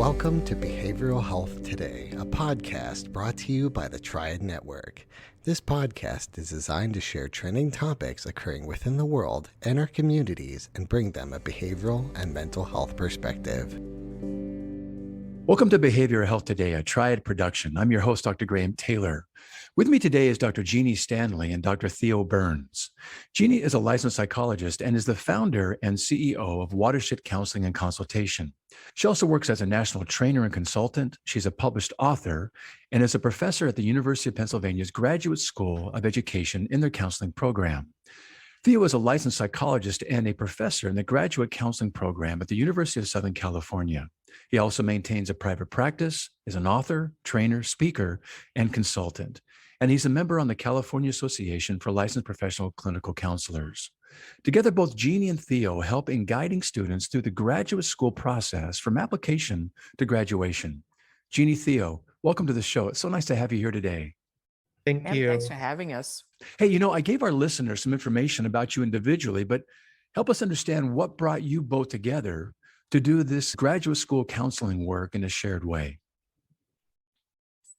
Welcome to Behavioral Health Today, a podcast brought to you by the Triad Network. This podcast is designed to share trending topics occurring within the world and our communities and bring them a behavioral and mental health perspective. Welcome to Behavioral Health Today, a Triad production. I'm your host, Dr. Graham Taylor. With me today is Dr. Jeanne Stanley and Dr. Theo Burns. Jeanne is a licensed psychologist and is the founder and CEO of Watershed Counseling and Consultation. She also works as a national trainer and consultant. She's a published author and is a professor at the University of Pennsylvania's Graduate School of Education in their counseling program. Theo is a licensed psychologist and a professor in the graduate counseling program at the University of Southern California. He also maintains a private practice, is an author, trainer, speaker, and consultant. And he's a member on the California Association for Licensed Professional Clinical Counselors. Together, both Jeanne and Theo help in guiding students through the graduate school process from application to graduation. Jeanne, Theo, welcome to the show. It's so nice to have you here today. Thank you. Thanks for having us. Hey, I gave our listeners some information about you individually, but help us understand what brought you both together to do this graduate school counseling work in a shared way.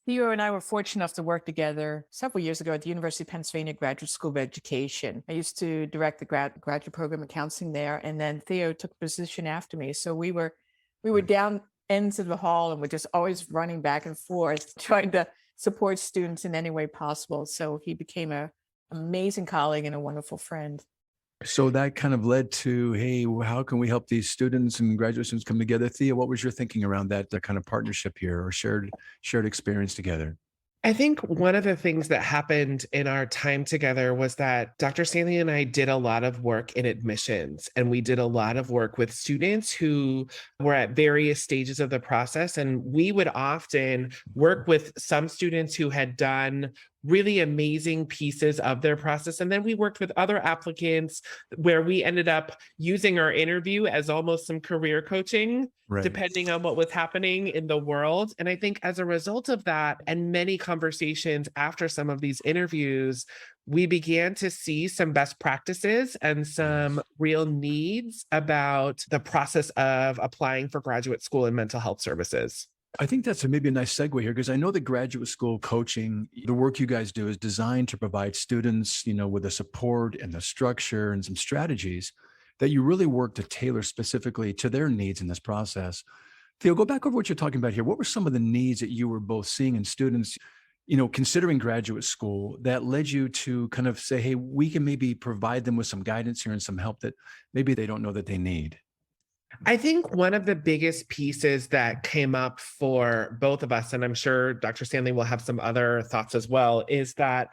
Theo and I were fortunate enough to work together several years ago at the University of Pennsylvania Graduate School of Education. I used to direct the graduate program of counseling there, and then Theo took the position after me. So we were down ends of the hall, and we're just always running back and forth, trying to support students in any way possible. So he became an amazing colleague and a wonderful friend. So that kind of led to, hey, how can we help these students and graduate students come together? Theo, what was your thinking around that kind of partnership here or shared experience together? I think one of the things that happened in our time together was that Dr. Stanley and I did a lot of work in admissions, and we did a lot of work with students who were at various stages of the process. And we would often work with some students who had done really amazing pieces of their process. And then we worked with other applicants where we ended up using our interview as almost some career coaching, right, depending on what was happening in the world. And I think as a result of that and many conversations after some of these interviews, we began to see some best practices and some real needs about the process of applying for graduate school and mental health services. I think that's maybe a nice segue here, because I know that graduate school coaching, the work you guys do is designed to provide students, with the support and the structure and some strategies that you really work to tailor specifically to their needs in this process. Theo, go back over what you're talking about here. What were some of the needs that you were both seeing in students, considering graduate school that led you to kind of say, hey, we can maybe provide them with some guidance here and some help that maybe they don't know that they need? I think one of the biggest pieces that came up for both of us, and I'm sure Dr. Stanley will have some other thoughts as well, is that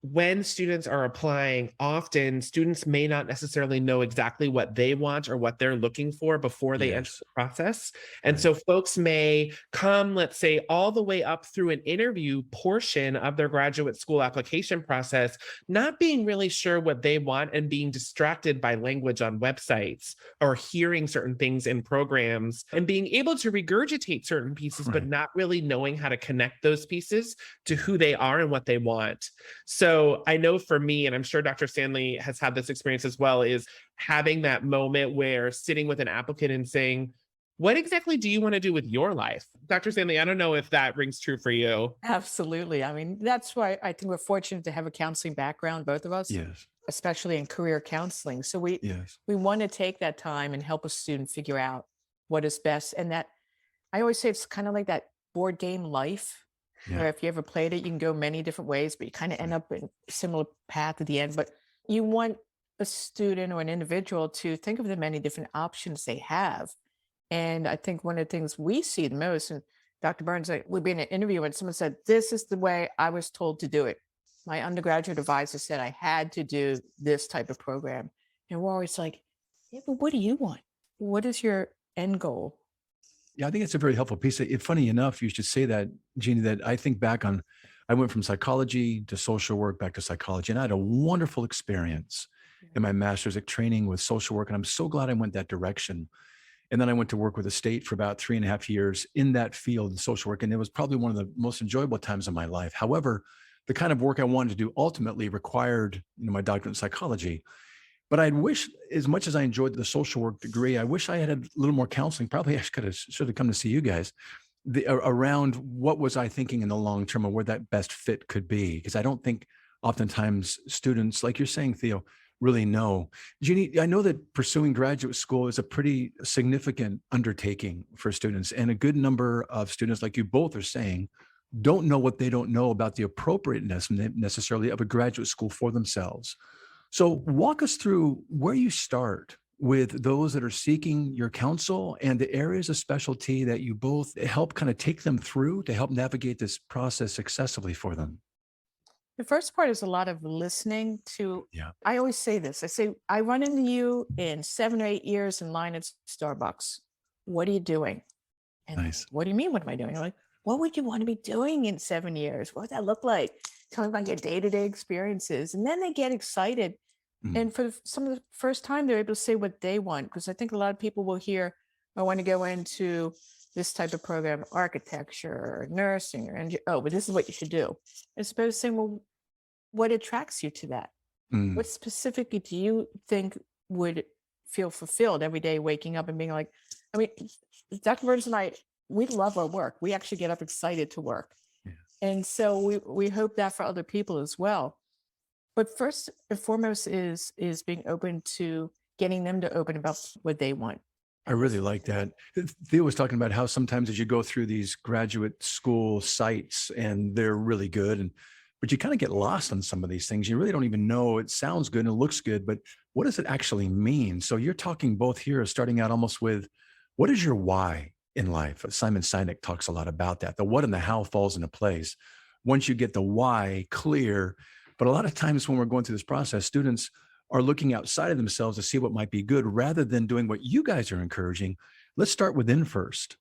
when students are applying, often students may not necessarily know exactly what they want or what they're looking for before they enter the process. And so folks may come, let's say, all the way up through an interview portion of their graduate school application process, not being really sure what they want and being distracted by language on websites or hearing certain things in programs and being able to regurgitate certain pieces, but not really knowing how to connect those pieces to who they are and what they want. So I know for me, and I'm sure Dr. Stanley has had this experience as well, is having that moment where sitting with an applicant and saying, what exactly do you want to do with your life? Dr. Stanley, I don't know if that rings true for you. Absolutely. I mean, that's why I think we're fortunate to have a counseling background, both of us, especially in career counseling. So we want to take that time and help a student figure out what is best. And that, I always say, it's kind of like that board game life. Where if you ever played it, you can go many different ways, but you kind of end up in a similar path at the end. But you want a student or an individual to think of the many different options they have. And I think one of the things we see the most, and Dr. Burns, we'd be in an interview and someone said, this is the way I was told to do it. My undergraduate advisor said I had to do this type of program. And we're always like, yeah, but what do you want? What is your end goal? Yeah, I think it's a very helpful piece. Funny enough, you should say that, Jeanne, that I think back on, I went from psychology to social work back to psychology, and I had a wonderful experience in my master's training with social work, and I'm so glad I went that direction. And then I went to work with the state for about 3.5 years in that field in social work, and it was probably one of the most enjoyable times of my life. However, the kind of work I wanted to do ultimately required, my doctorate in psychology. But I'd wish, as much as I enjoyed the social work degree, I wish I had a little more counseling. Probably I should have come to see you guys around what was I thinking in the long term and where that best fit could be. Because I don't think oftentimes students, like you're saying, Theo, really know. Jeanne, I know that pursuing graduate school is a pretty significant undertaking for students, and a good number of students, like you both are saying, don't know what they don't know about the appropriateness necessarily of a graduate school for themselves. So walk us through where you start with those that are seeking your counsel and the areas of specialty that you both help kind of take them through to help navigate this process successfully for them. The first part is a lot of listening to. Yeah. I always say this. I say, I run into you in 7 or 8 years in line at Starbucks. What are you doing? And Nice. what do you mean, what am I doing? I'm like, what would you want to be doing in 7 years? What would that look like? Tell me about your day-to-day experiences. And then they get excited. And for some of the first time, they're able to say what they want. Because I think a lot of people will hear, I want to go into this type of program, architecture, or nursing, or oh, but this is what you should do. As opposed to saying, well, what attracts you to that? What specifically do you think would feel fulfilled every day, waking up and being like, I mean, Dr. Burns and I, we love our work. We actually get up excited to work. Yeah. And so we hope that for other people as well. But first and foremost is being open to getting them to open about what they want. I really like that. Theo was talking about how sometimes as you go through these graduate school sites and they're really good, but you kind of get lost on some of these things. You really don't even know. It sounds good and it looks good, but what does it actually mean? So you're talking both here, starting out almost with, what is your why in life? Simon Sinek talks a lot about that. The what and the how falls into place once you get the why clear. But a lot of times when we're going through this process, students are looking outside of themselves to see what might be good rather than doing what you guys are encouraging. Let's start within first.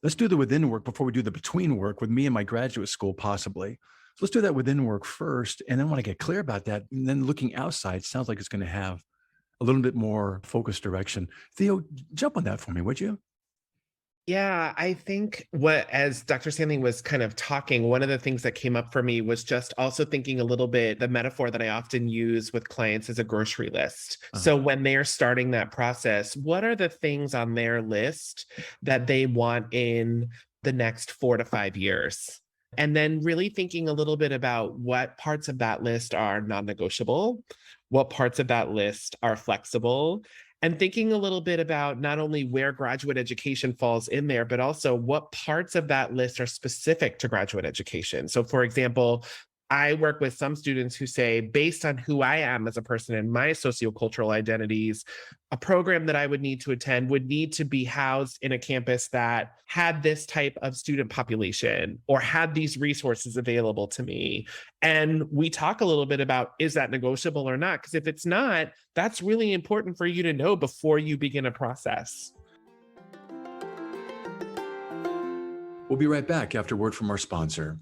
Let's do the within work before we do the between work with me and my graduate school, possibly. So let's do that within work first. And then when I get clear about that, and then looking outside sounds like it's going to have a little bit more focused direction. Theo, jump on that for me, would you? Yeah, I think as Dr. Stanley was kind of talking, one of the things that came up for me was just also thinking a little bit, the metaphor that I often use with clients is a grocery list. So when they're starting that process, what are the things on their list that they want in the next 4 to 5 years? And then really thinking a little bit about what parts of that list are non-negotiable, what parts of that list are flexible, and thinking a little bit about not only where graduate education falls in there, but also what parts of that list are specific to graduate education. So for example, I work with some students who say, based on who I am as a person and my sociocultural identities, a program that I would need to attend would need to be housed in a campus that had this type of student population or had these resources available to me. And we talk a little bit about, is that negotiable or not? Because if it's not, that's really important for you to know before you begin a process. We'll be right back after word from our sponsor.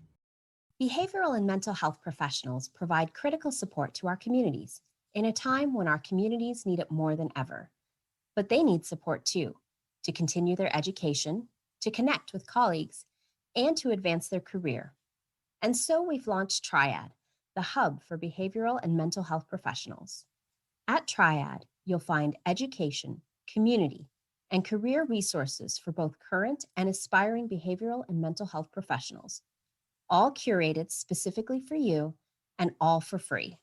Behavioral and mental health professionals provide critical support to our communities in a time when our communities need it more than ever. But they need support too, to continue their education, to connect with colleagues, and to advance their career. And so we've launched Triad, the hub for behavioral and mental health professionals. At Triad, you'll find education, community, and career resources for both current and aspiring behavioral and mental health professionals, all curated specifically for you and all for free.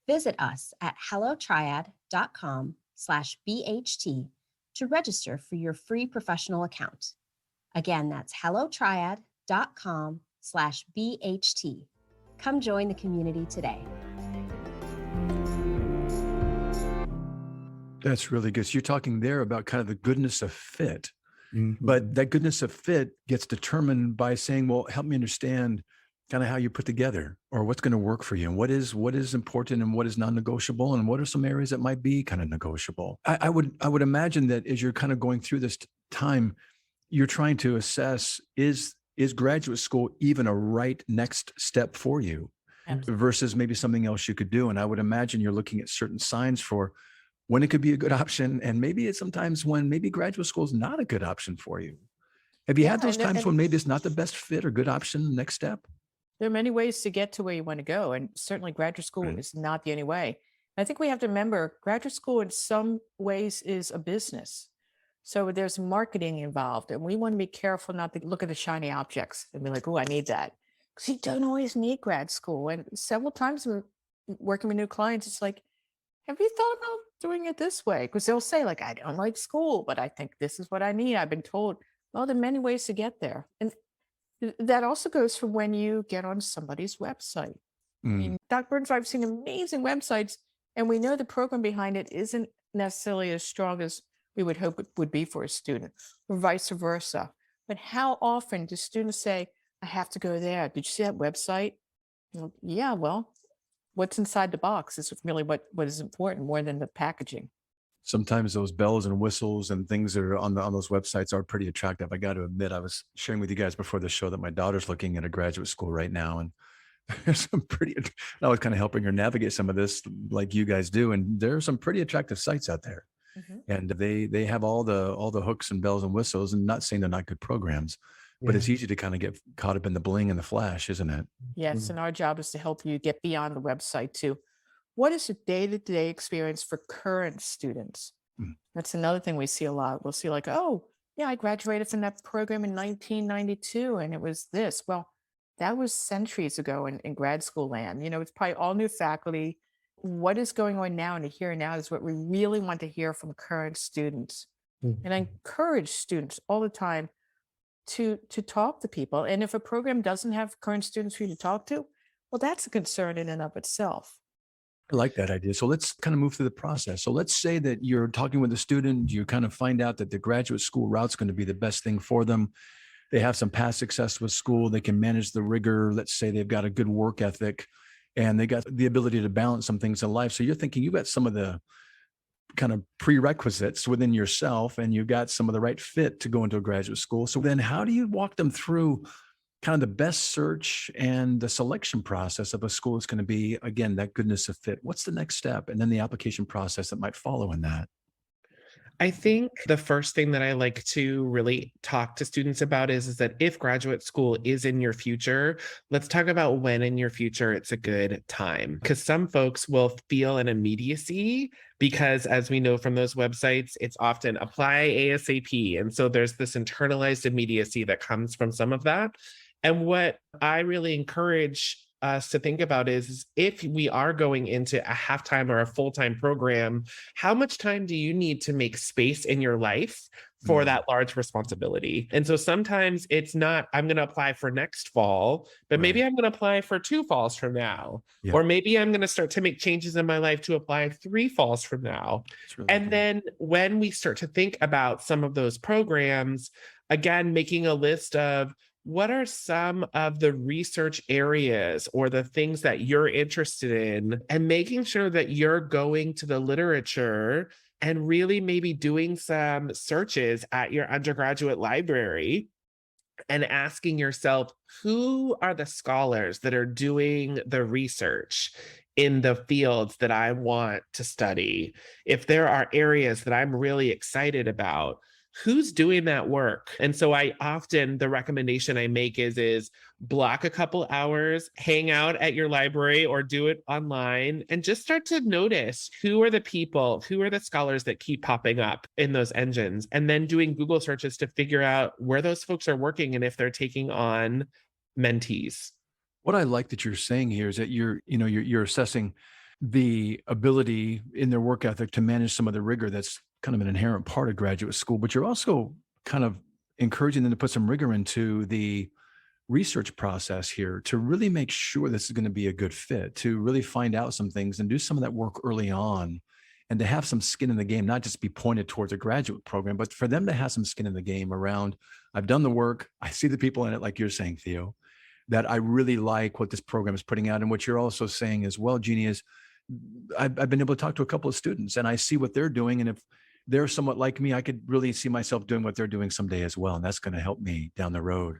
Visit us at hellotriad.com/BHT to register for your free professional account. Again, that's hellotriad.com/BHT. Come join the community today. That's really good. So you're talking there about kind of the goodness of fit. But that goodness of fit gets determined by saying, well, help me understand kind of how you put together or what's going to work for you and what is important and what is non-negotiable and what are some areas that might be kind of negotiable. I would imagine that as you're kind of going through this time, you're trying to assess, is graduate school even a right next step for you? Absolutely. Versus maybe something else you could do. And I would imagine you're looking at certain signs for when it could be a good option, and maybe it's sometimes when maybe graduate school is not a good option for you. Have you had those times when maybe it's not the best fit or good option, next step? There are many ways to get to where you want to go, and certainly graduate school is not the only way. I think we have to remember graduate school in some ways is a business. So there's marketing involved, and we want to be careful not to look at the shiny objects and be like, oh, I need that. Because you don't always need grad school. And several times when working with new clients, it's like, have you thought about doing it this way? Because they'll say, like, I don't like school, but I think this is what I need. I've been told, well, there are many ways to get there. And that also goes for when you get on somebody's website. I mean, Dr. Burns, I've seen amazing websites, and we know the program behind it isn't necessarily as strong as we would hope it would be for a student, or vice versa. But how often do students say, I have to go there? Did you see that website? Yeah, well, what's inside the box is really what is important more than the packaging. Sometimes those bells and whistles and things that are on those websites are pretty attractive. I got to admit, I was sharing with you guys before the show that my daughter's looking at a graduate school right now, and there's some I was kind of helping her navigate some of this like you guys do. And there are some pretty attractive sites out there. And they have all the hooks and bells and whistles, and not saying they're not good programs, but it's easy to kind of get caught up in the bling and the flash, isn't it? Yes. And our job is to help you get beyond the website too. What is the day-to-day experience for current students? That's another thing we see a lot. We'll see like, oh, yeah, I graduated from that program in 1992 and it was this. Well, that was centuries ago in grad school land. It's probably all new faculty. What is going on now in the here and now is what we really want to hear from current students. And I encourage students all the time to talk to people. And if a program doesn't have current students for you to talk to, well, that's a concern in and of itself. I like that idea. So let's kind of move through the process. So let's say that you're talking with a student, you kind of find out that the graduate school route's going to be the best thing for them. They have some past success with school. They can manage the rigor. Let's say they've got a good work ethic and they got the ability to balance some things in life. So you're thinking you've got some of the kind of prerequisites within yourself and you've got some of the right fit to go into a graduate school. So then how do you walk them through kind of the best search and the selection process of a school that's going to be, again, that goodness of fit? What's the next step? And then the application process that might follow in that. I think the first thing that I like to really talk to students about is that if graduate school is in your future, let's talk about when in your future it's a good time. Because some folks will feel an immediacy because, as we know from those websites, it's often apply ASAP. And so there's this internalized immediacy that comes from some of that. And what I really encourage us to think about is if we are going into a half-time or a full-time program, how much time do you need to make space in your life for that large responsibility? And so sometimes it's not, I'm going to apply for next fall, but maybe I'm going to apply for 2 falls from now. Yeah. Or maybe I'm going to start to make changes in my life to apply 3 falls from now. Really and cool. Then when we start to think about some of those programs, again, making a list of what are some of the research areas or the things that you're interested in, and making sure that you're going to the literature and really maybe doing some searches at your undergraduate library and asking yourself, who are the scholars that are doing the research in the fields that I want to study? If there are areas that I'm really excited about, who's doing that work? And so the recommendation I make is block a couple hours, hang out at your library or do it online, and just start to notice who are the people, who are the scholars that keep popping up in those engines, and then doing Google searches to figure out where those folks are working and if they're taking on mentees. What I like that you're saying here is that you're assessing the ability in their work ethic to manage some of the rigor that's kind of an inherent part of graduate school, but you're also kind of encouraging them to put some rigor into the research process here to really make sure this is going to be a good fit, to really find out some things and do some of that work early on, and to have some skin in the game, not just be pointed towards a graduate program, but for them to have some skin in the game around, I've done the work, I see the people in it, like you're saying, Theo, that I really like what this program is putting out. And what you're also saying as well, Jeanne, is I've been able to talk to a couple of students and I see what they're doing. And if they're somewhat like me, I could really see myself doing what they're doing someday as well. And that's going to help me down the road.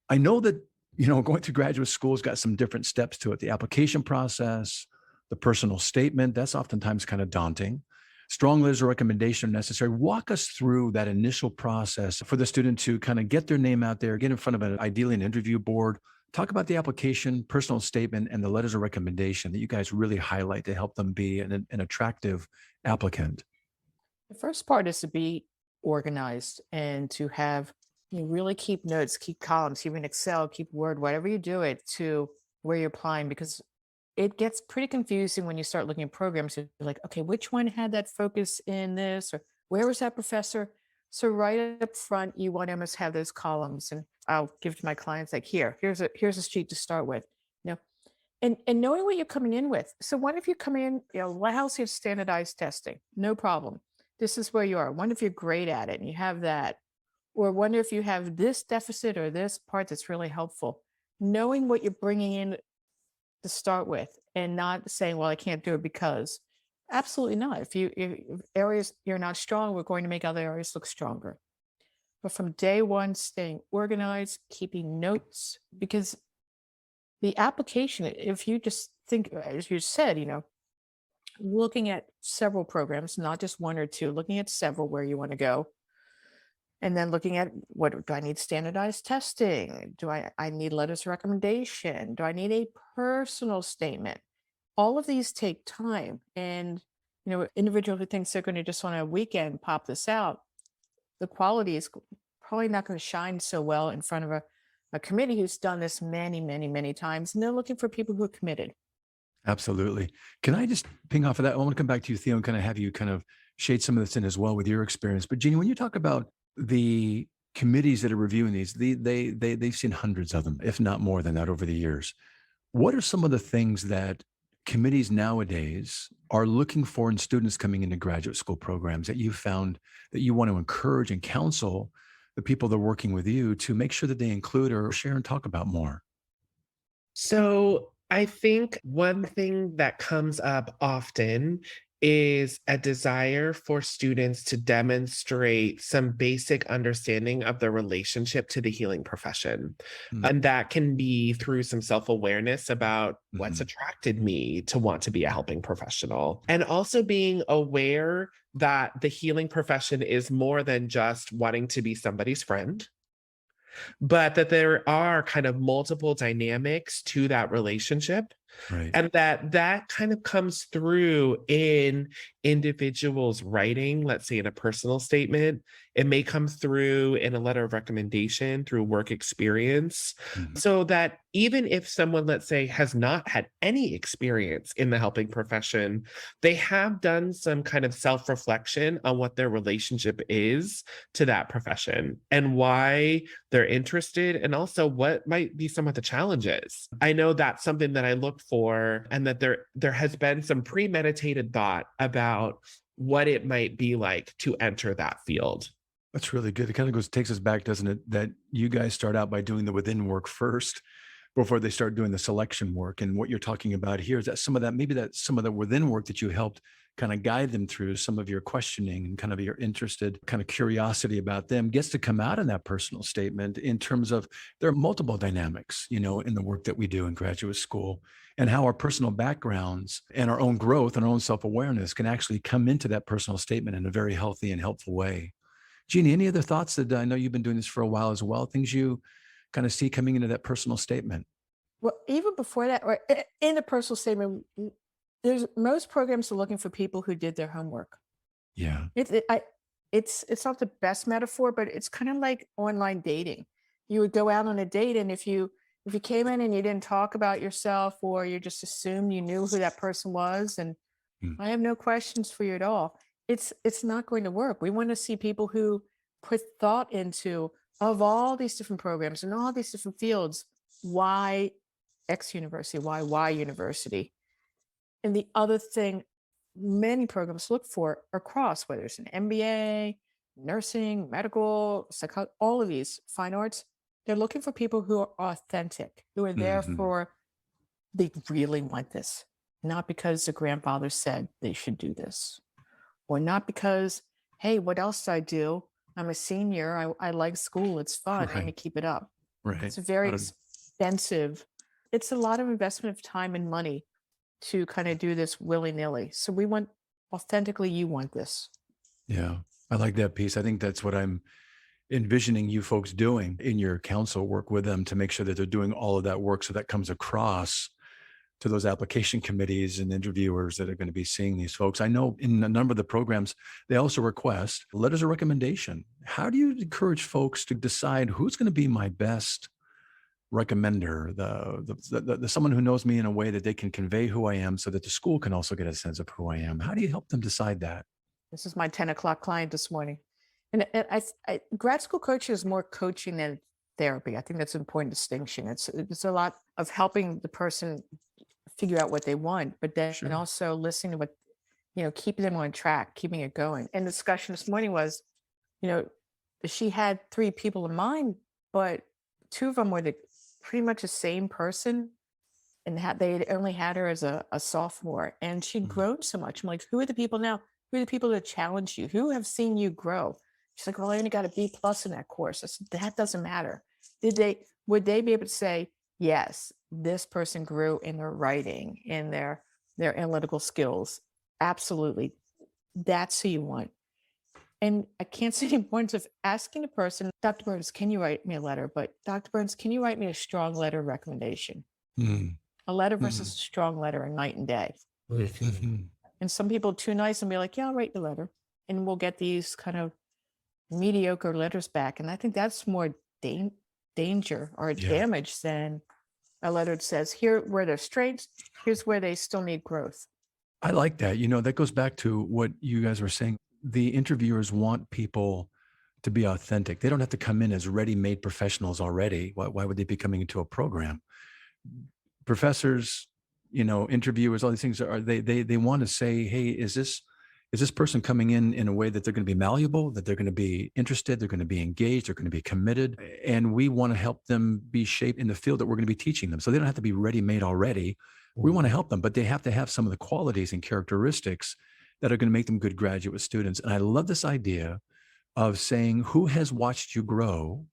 I know that, going through graduate school has got some different steps to it. The application process, the personal statement, that's oftentimes kind of daunting. Strong letters of recommendation are necessary. Walk us through that initial process for the student to kind of get their name out there, get in front of ideally an interview board, Talk about the application, personal statement, and the letters of recommendation that you guys really highlight to help them be an attractive applicant. The first part is to be organized and to have you really keep notes, keep columns, keep in Excel, keep Word, whatever you do it to where you're applying, because it gets pretty confusing when you start looking at programs. You're like, okay, which one had that focus in this, or where was that professor? So right up front, you want to almost have those columns, and I'll give to my clients like, here's a sheet to start with, you know, and knowing what you're coming in with. So what if you come in, House you have standardized testing, no problem. This is where you are. Wonder if you're great at it and you have that, or wonder if you have this deficit or this part that's really helpful. Knowing what you're bringing in to start with, and not saying, well, I can't do it because. Absolutely not. If areas you're not strong, we're going to make other areas look stronger. But from day one, staying organized, keeping notes, because the application, if you just think, as you said, looking at several programs, not just one or two, looking at several where you want to go, and then looking at, what do I need? Standardized testing? Do I need letters of recommendation? Do I need a personal statement? All of these take time. And, individual who thinks they're going to just on a weekend pop this out, the quality is probably not going to shine so well in front of a committee who's done this many, many, many times. And they're looking for people who are committed. Absolutely. Can I just ping off of that? I want to come back to you, Theo, and kind of have you kind of shade some of this in as well with your experience. But Jeanne, when you talk about the committees that are reviewing these, they've seen hundreds of them, if not more than that, over the years. What are some of the things that committees nowadays are looking for in students coming into graduate school programs that you found that you want to encourage and counsel the people that are working with you to make sure that they include or share and talk about more? So I think one thing that comes up often is a desire for students to demonstrate some basic understanding of their relationship to the healing profession. And that can be through some self-awareness about what's attracted me to want to be a helping professional. And also being aware that the healing profession is more than just wanting to be somebody's friend, but that there are kind of multiple dynamics to that relationship. Right. And that kind of comes through in individuals writing, let's say in a personal statement. It may come through in a letter of recommendation, through work experience, so that even if someone, let's say, has not had any experience in the helping profession, they have done some kind of self-reflection on what their relationship is to that profession and why they're interested, and also what might be some of the challenges. I know that's something that I look for, and that there has been some premeditated thought about what it might be like to enter that field. That's really good. It kind of takes us back, doesn't it? That you guys start out by doing the within work first before they start doing the selection work. And what you're talking about here is that maybe that's some of the within work that you helped kind of guide them through, some of your questioning and kind of your interested kind of curiosity about them gets to come out in that personal statement, in terms of there are multiple dynamics, in the work that we do in graduate school, and how our personal backgrounds and our own growth and our own self-awareness can actually come into that personal statement in a very healthy and helpful way. Jeanne, any other thoughts? That I know you've been doing this for a while as well, things you kind of see coming into that personal statement? Well, even before that, or in the personal statement, most programs are looking for people who did their homework. Yeah. It's not the best metaphor, but it's kind of like online dating. You would go out on a date, and if you came in and you didn't talk about yourself, or you just assumed you knew who that person was, and I have no questions for you at all, it's not going to work. We want to see people who put thought into, of all these different programs and all these different fields, why X university, why Y university. And the other thing many programs look for across, whether it's an MBA, nursing, medical, psychology, all of these, fine arts, they're looking for people who are authentic, who are there for, they really want this, not because the grandfather said they should do this, or not because, hey, what else do I do? I'm a senior. I like school. It's fun. I'm going to keep it up. Right. It's very expensive. It's a lot of investment of time and money to kind of do this willy-nilly. So we want authentically, you want this. Yeah. I like that piece. I think that's what I'm envisioning you folks doing in your council work with them to make sure that they're doing all of that work so that comes across to those application committees and interviewers that are going to be seeing these folks. I know in a number of the programs, they also request letters of recommendation. How do you encourage folks to decide who's going to be my best recommender, the someone who knows me in a way that they can convey who I am so that the school can also get a sense of who I am? How do you help them decide that? This is my 10 o'clock client this morning. And grad school coaching is more coaching than therapy. I think that's an important distinction. It's a lot of helping the person figure out what they want, but then and also listening to what, keeping them on track, keeping it going. And the discussion this morning was, she had 3 people in mind, but 2 of them were pretty much the same person, and they only had her as a sophomore, and she'd grown so much. I'm like, who are the people now? Who are the people that challenge you? Who have seen you grow? She's like, well, I only got a B+ in that course. I said, that doesn't matter. Would they be able to say, yes, this person grew in their writing, in their analytical skills? Absolutely. That's who you want. And I can't see the importance of asking a person, Dr. Burns, can you write me a letter? But Dr. Burns, can you write me a strong letter of recommendation? A letter versus a strong letter, a night and day. And some people are too nice and be like, yeah, I'll write the letter. And we'll get these kind of mediocre letters back. And I think that's more danger or damage than a letter that says, here where their strengths, here's where they still need growth. I like that. That goes back to what you guys were saying. The interviewers want people to be authentic. They don't have to come in as ready-made professionals already. Why would they be coming into a program? Professors, interviewers, all these things they want to say, hey, is this person coming in a way that they're going to be malleable, that they're going to be interested, they're going to be engaged, they're going to be committed, and we want to help them be shaped in the field that we're going to be teaching them. So they don't have to be ready-made already. We want to help them, but they have to have some of the qualities and characteristics that are going to make them good graduate students. And I love this idea of saying who has watched you grow,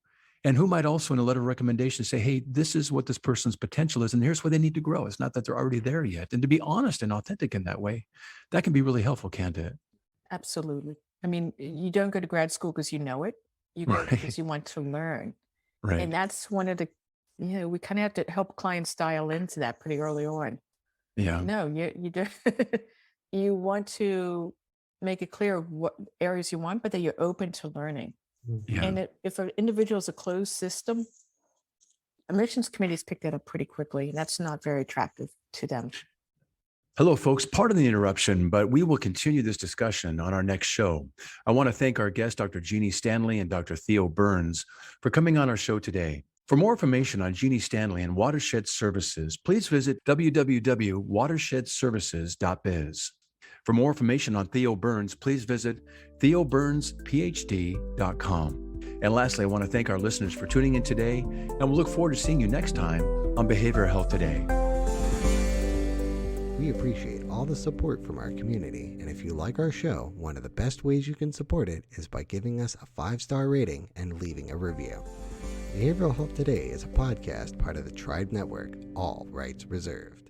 and who might also in a letter of recommendation say, hey, this is what this person's potential is, and here's where they need to grow. It's not that they're already there yet. And to be honest and authentic in that way, that can be really helpful, can't it? Absolutely. I mean, you don't go to grad school because you know it. You go because you want to learn. Right. And that's one of the, we kind of have to help clients dial into that pretty early on. Yeah. No, you do. You want to make it clear what areas you want, but that you're open to learning. Yeah. And if an individual is a closed system, admissions committees pick that up pretty quickly, and that's not very attractive to them. Hello, folks. Pardon the interruption, but we will continue this discussion on our next show. I want to thank our guests, Dr. Jeanne Stanley and Dr. Theo Burns, for coming on our show today. For more information on Jeanne Stanley and Watershed Services, please visit www.watershedservices.biz. For more information on Theo Burns, please visit theoburnspphd.com. And lastly, I want to thank our listeners for tuning in today, and we'll look forward to seeing you next time on Behavioral Health Today. We appreciate all the support from our community, and if you like our show, one of the best ways you can support it is by giving us a 5-star rating and leaving a review. Behavioral Health Today is a podcast part of the Tribe Network, all rights reserved.